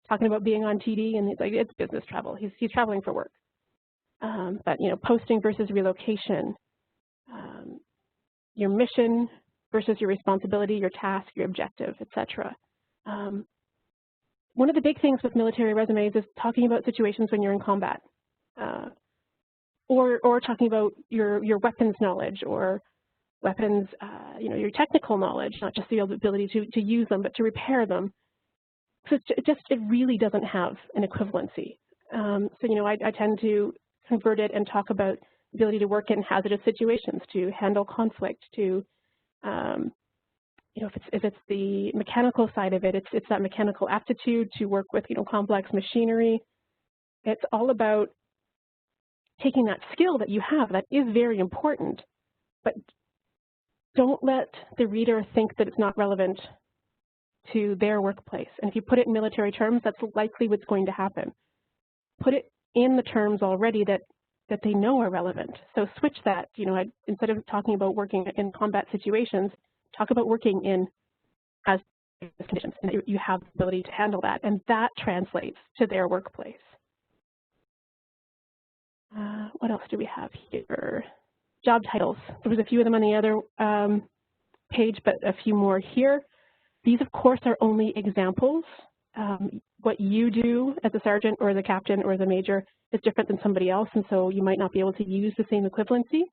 talking about being on TD, and he's like, it's business travel. He's traveling for work. But posting versus relocation, your mission versus your responsibility, your task, your objective, etc. One of the big things with military resumes is talking about situations when you're in combat, or talking about your weapons knowledge or weapons, your technical knowledge, not just the ability to use them, but to repair them. So it really doesn't have an equivalency. I tend to convert it and talk about ability to work in hazardous situations, to handle conflict, to if it's the mechanical side of it, it's that mechanical aptitude to work with complex machinery. It's all about taking that skill that you have that is very important, but don't let the reader think that it's not relevant to their workplace. And if you put it in military terms, that's likely what's going to happen. Put it in the terms already that they know are relevant. So switch that, instead of talking about working in combat situations, talk about working in hazardous conditions, and you have the ability to handle that, and that translates to their workplace. What else do we have here? Job titles. There was a few of them on the other page, but a few more here. These, of course, are only examples. What you do as a sergeant or as a captain or as a major is different than somebody else, and so you might not be able to use the same equivalency.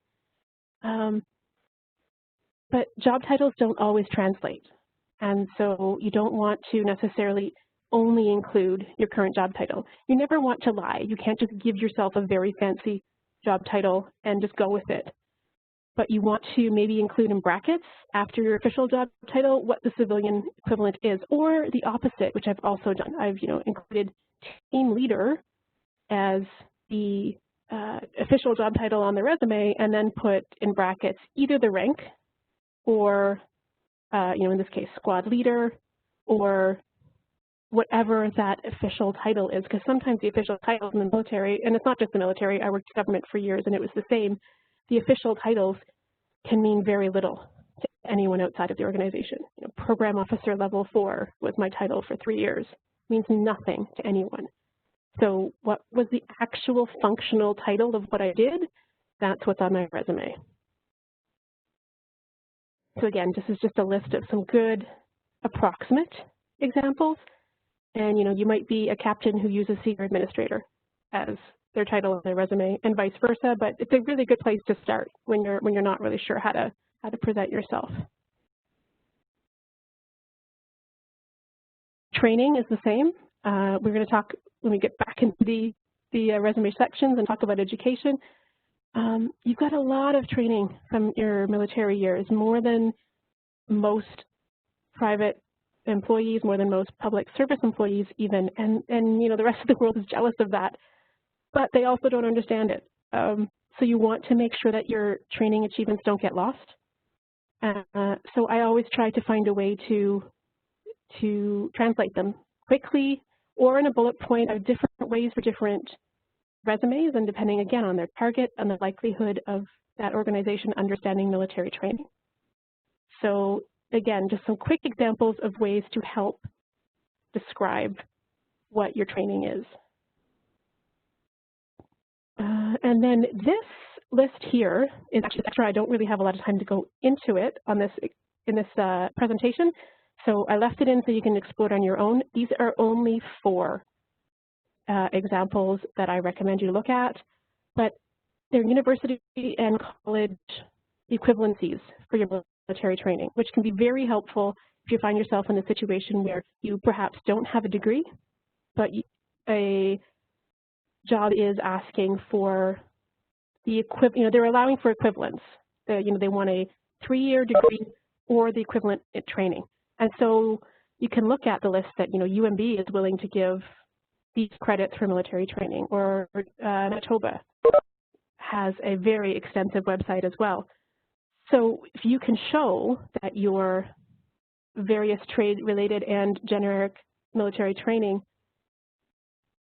But job titles don't always translate, and so you don't want to necessarily only include your current job title. You never want to lie. You can't just give yourself a very fancy job title and just go with it. But you want to maybe include in brackets after your official job title what the civilian equivalent is, or the opposite, which I've also done. I've included team leader as the official job title on the resume, and then put in brackets either the rank, or in this case squad leader, or whatever that official title is, because sometimes the official titles in the military, and it's not just the military, I worked in government for years and it was the same, the official titles can mean very little to anyone outside of the organization. Program officer level 4 was my title for 3 years. It means nothing to anyone. So what was the actual functional title of what I did? That's what's on my resume. So again, this is just a list of some good approximate examples. And you might be a captain who uses senior administrator as their title on their resume, and vice versa. But it's a really good place to start when you're not really sure how to present yourself. Training is the same. We're going to talk when we get back into the resume sections and talk about education. You've got a lot of training from your military years, more than most private employees, more than most public service employees even, and the rest of the world is jealous of that, but they also don't understand it. So you want to make sure that your training achievements don't get lost. So I always try to find a way to translate them quickly or in a bullet point of different ways for different resumes, and depending again on their target and the likelihood of that organization understanding military training. So again, just some quick examples of ways to help describe what your training is. And then this list here is actually extra. I don't really have a lot of time to go into it on this in this presentation, so I left it in so you can explore it on your own. These are only 4 examples that I recommend you look at, but they're university and college equivalencies for your military training, which can be very helpful if you find yourself in a situation where you perhaps don't have a degree, but a job is asking for the equivalent, they're allowing for equivalence. They want a 3-year degree or the equivalent in training. And so you can look at the list that, UMB is willing to give these credits for military training, or Manitoba has a very extensive website as well. So if you can show that your various trade-related and generic military training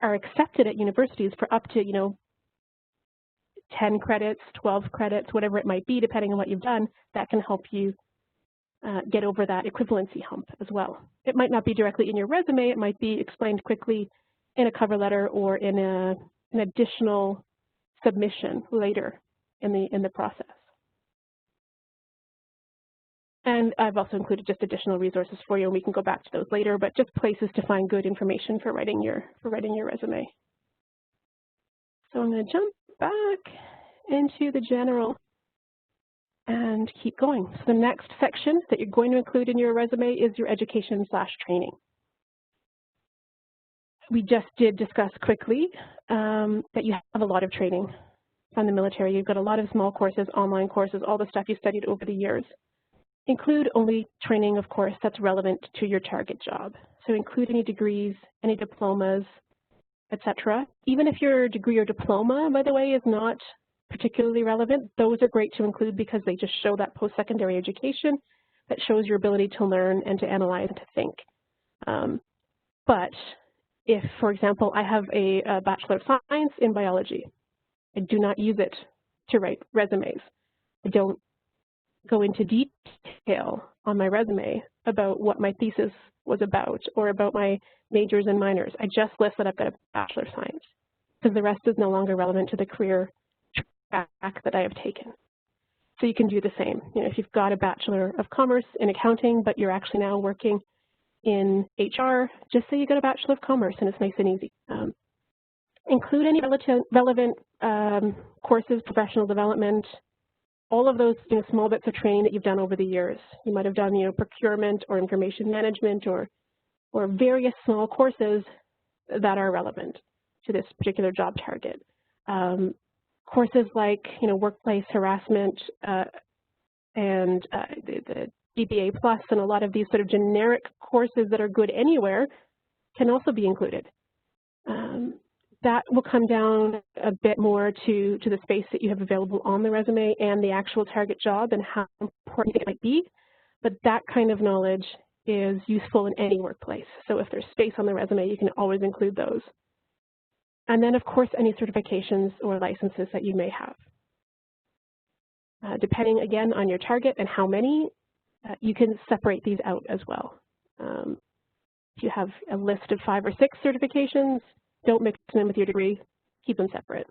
are accepted at universities for up to, 10 credits, 12 credits, whatever it might be, depending on what you've done, that can help you get over that equivalency hump as well. It might not be directly in your resume, it might be explained quickly in a cover letter or in an additional submission later in the process. And I've also included just additional resources for you, and we can go back to those later, but just places to find good information for writing your resume. So I'm going to jump back into the general and keep going. So the next section that you're going to include in your resume is your education/training. We just did discuss quickly that you have a lot of training from the military. You've got a lot of small courses, online courses, all the stuff you studied over the years. Include only training, of course, that's relevant to your target job. So include any degrees, any diplomas, etc. Even if your degree or diploma, by the way, is not particularly relevant, those are great to include because they just show that post-secondary education that shows your ability to learn and to analyze and to think. But if, for example, I have a Bachelor of Science in biology, I do not use it to write resumes. I don't go into detail on my resume about what my thesis was about or about my majors and minors. I just list that I've got a Bachelor of Science because the rest is no longer relevant to the career track that I have taken. So you can do the same. If you've got a Bachelor of Commerce in accounting, but you're actually now working in HR, just say you got a Bachelor of Commerce and it's nice and easy. Include any relevant courses, professional development, all of those small bits of training that you've done over the years. You might have done procurement or information management or various small courses that are relevant to this particular job target. Courses like workplace harassment and the DBA Plus and a lot of these sort of generic courses that are good anywhere can also be included. That will come down a bit more to the space that you have available on the resume and the actual target job and how important it might be. But that kind of knowledge is useful in any workplace. So if there's space on the resume, you can always include those. And then, of course, any certifications or licenses that you may have. Depending, again, on your target and how many, you can separate these out as well. If you have a list of 5 or 6 certifications, don't mix them in with your degree, keep them separate.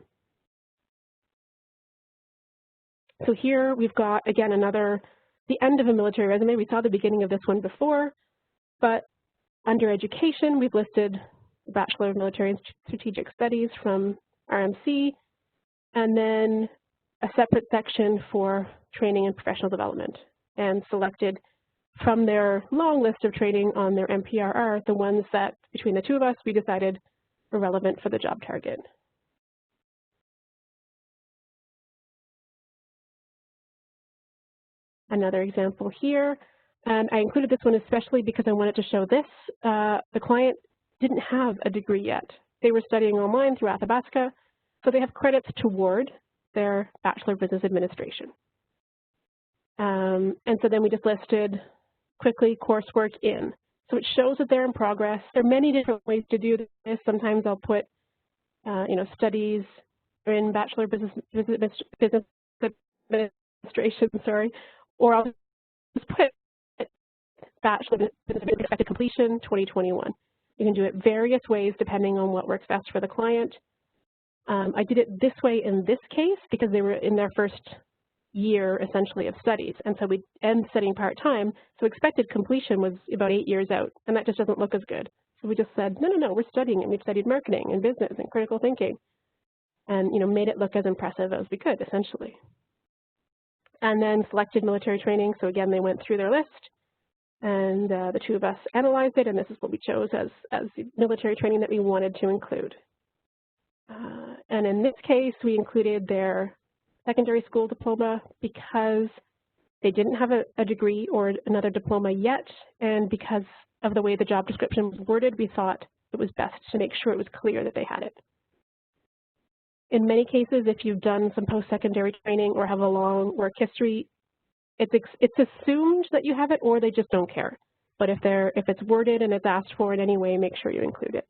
So here we've got, again, the end of a military resume. We saw the beginning of this one before, but under education, we've listed Bachelor of Military and Strategic Studies from RMC, and then a separate section for training and professional development, and selected from their long list of training on their MPRR, the ones that, between the two of us, we decided were relevant for the job target. Another example here, and I included this one especially because I wanted to show this. The client didn't have a degree yet. They were studying online through Athabasca, so they have credits toward their Bachelor of Business Administration. And so then we just listed quickly coursework in. So it shows that they're in progress. There are many different ways to do this. Sometimes I'll put, studies in Bachelor of Business Administration, or I'll just put Bachelor of Business expected completion 2021. You can do it various ways depending on what works best for the client. I did it this way in this case because they were in their first year essentially of studies, and so we end studying part-time, so expected completion was about 8 years out, and that just doesn't look as good. So we just said, no, we're studying, and we've studied marketing and business and critical thinking, and made it look as impressive as we could essentially. And then selected military training, so again they went through their list, And the two of us analyzed it, and this is what we chose as the military training that we wanted to include. And in this case, we included their secondary school diploma because they didn't have a degree or another diploma yet, and because of the way the job description was worded, we thought it was best to make sure it was clear that they had it. In many cases, if you've done some post-secondary training or have a long work history, it's assumed that you have it, or they just don't care. But if it's worded and it's asked for in any way, make sure you include it.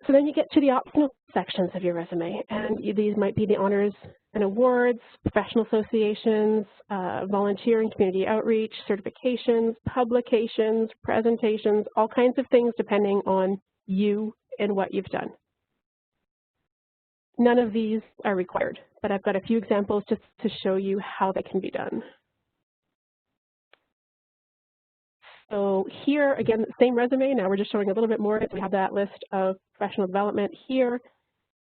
So then you get to the optional sections of your resume, and these might be the honors and awards, professional associations, volunteering, community outreach, certifications, publications, presentations, all kinds of things depending on you and what you've done. None of these are required, but I've got a few examples just to show you how they can be done. So here, again, same resume. Now we're just showing a little bit more. We have that list of professional development here.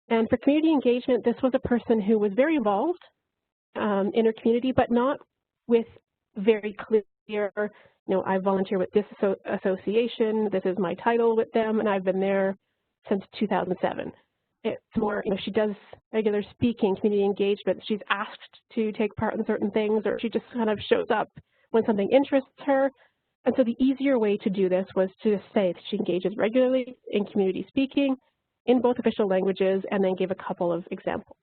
And for community engagement, this was a person who was very involved in her community, but not with very clear, I volunteer with this association, this is my title with them, and I've been there since 2007. It's more, she does regular speaking, community engagement. She's asked to take part in certain things, or she just kind of shows up when something interests her. And so the easier way to do this was to say that she engages regularly in community speaking in both official languages, and then give a couple of examples.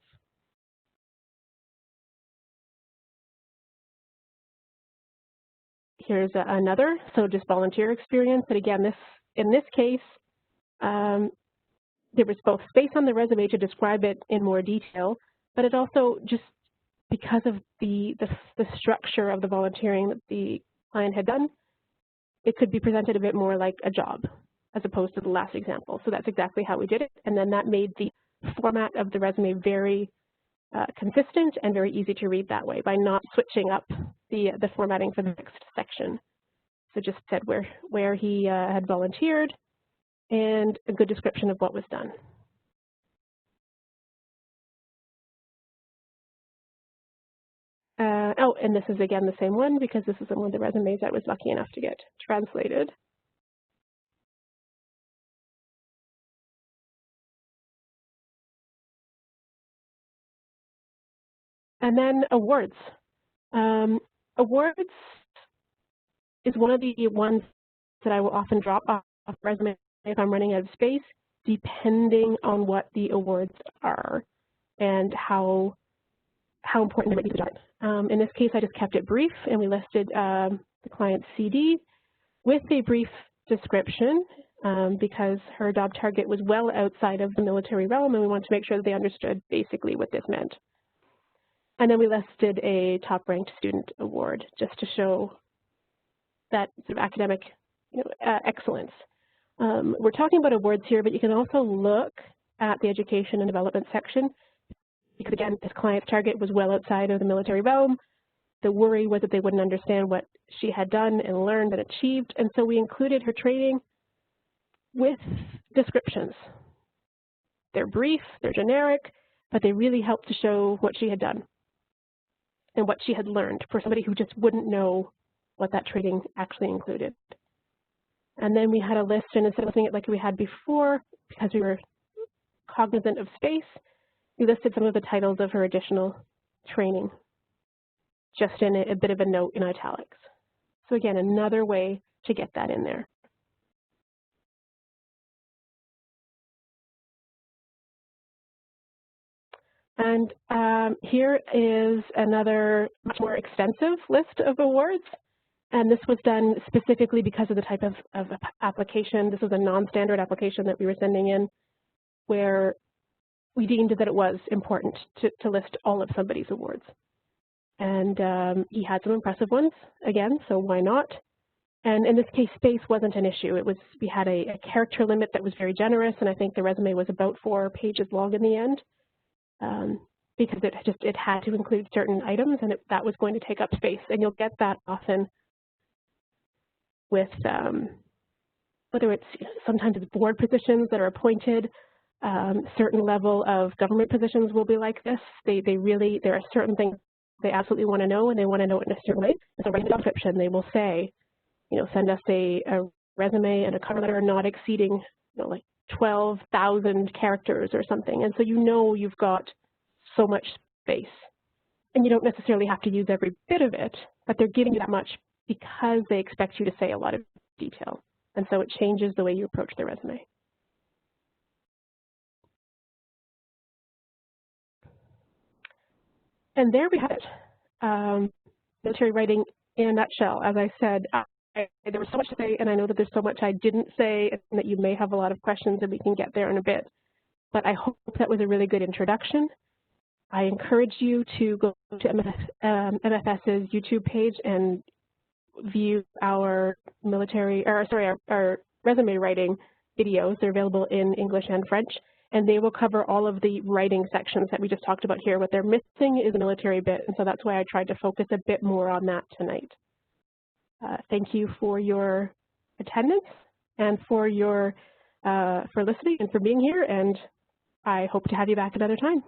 Here's another, so just volunteer experience. And again, in this case, there was both space on the resume to describe it in more detail, but it also just because of the structure of the volunteering that the client had done, it could be presented a bit more like a job as opposed to the last example. So that's exactly how we did it. And then that made the format of the resume very consistent and very easy to read that way by not switching up the formatting for the next section. So just said where he had volunteered and a good description of what was done. Oh, and this is again the same one because this is one of the resumes I was lucky enough to get translated. And then awards. Awards is one of the ones that I will often drop off resume if I'm running out of space, depending on what the awards are and how important they might be to start. In this case, I just kept it brief, and we listed the client's CD with a brief description because her job target was well outside of the military realm, and we wanted to make sure that they understood basically what this meant. And then we listed a top-ranked student award just to show that sort of academic excellence. We're talking about awards here, but you can also look at the education and development section because, again, this client's target was well outside of the military realm. The worry was that they wouldn't understand what she had done and learned and achieved, and so we included her training with descriptions. They're brief, they're generic, but they really help to show what she had done and what she had learned for somebody who just wouldn't know what that training actually included. And then we had a list, and instead of looking at like we had before, because we were cognizant of space, we listed some of the titles of her additional training, just in a bit of a note in italics. So again, another way to get that in there. And here is another much more extensive list of awards. And this was done specifically because of the type of application. This was a non-standard application that we were sending in where we deemed that it was important to list all of somebody's awards. And he had some impressive ones, again, so why not? And in this case, space wasn't an issue. We had a character limit that was very generous, and I think the resume was about 4 pages long in the end. Because it had to include certain items, and that was going to take up space. And you'll get that often with whether it's sometimes it's board positions that are appointed. Certain level of government positions will be like this. There are certain things they absolutely want to know, and they want to know it in a certain way. So writing the job description, they will say, send us a resume and a cover letter not exceeding, like 12,000 characters or something. And so you've got so much space. And you don't necessarily have to use every bit of it, but they're giving you that much because they expect you to say a lot of detail. And so it changes the way you approach the resume. And there we have it. Military writing in a nutshell. As I said, there was so much to say, and I know that there's so much I didn't say, and that you may have a lot of questions, and we can get there in a bit. But I hope that was a really good introduction. I encourage you to go to MFS's YouTube page and view our our resume writing videos. They're available in English and French, and they will cover all of the writing sections that we just talked about here. What they're missing is the military bit, and so that's why I tried to focus a bit more on that tonight. Thank you for your attendance and for listening and for being here, and I hope to have you back another time.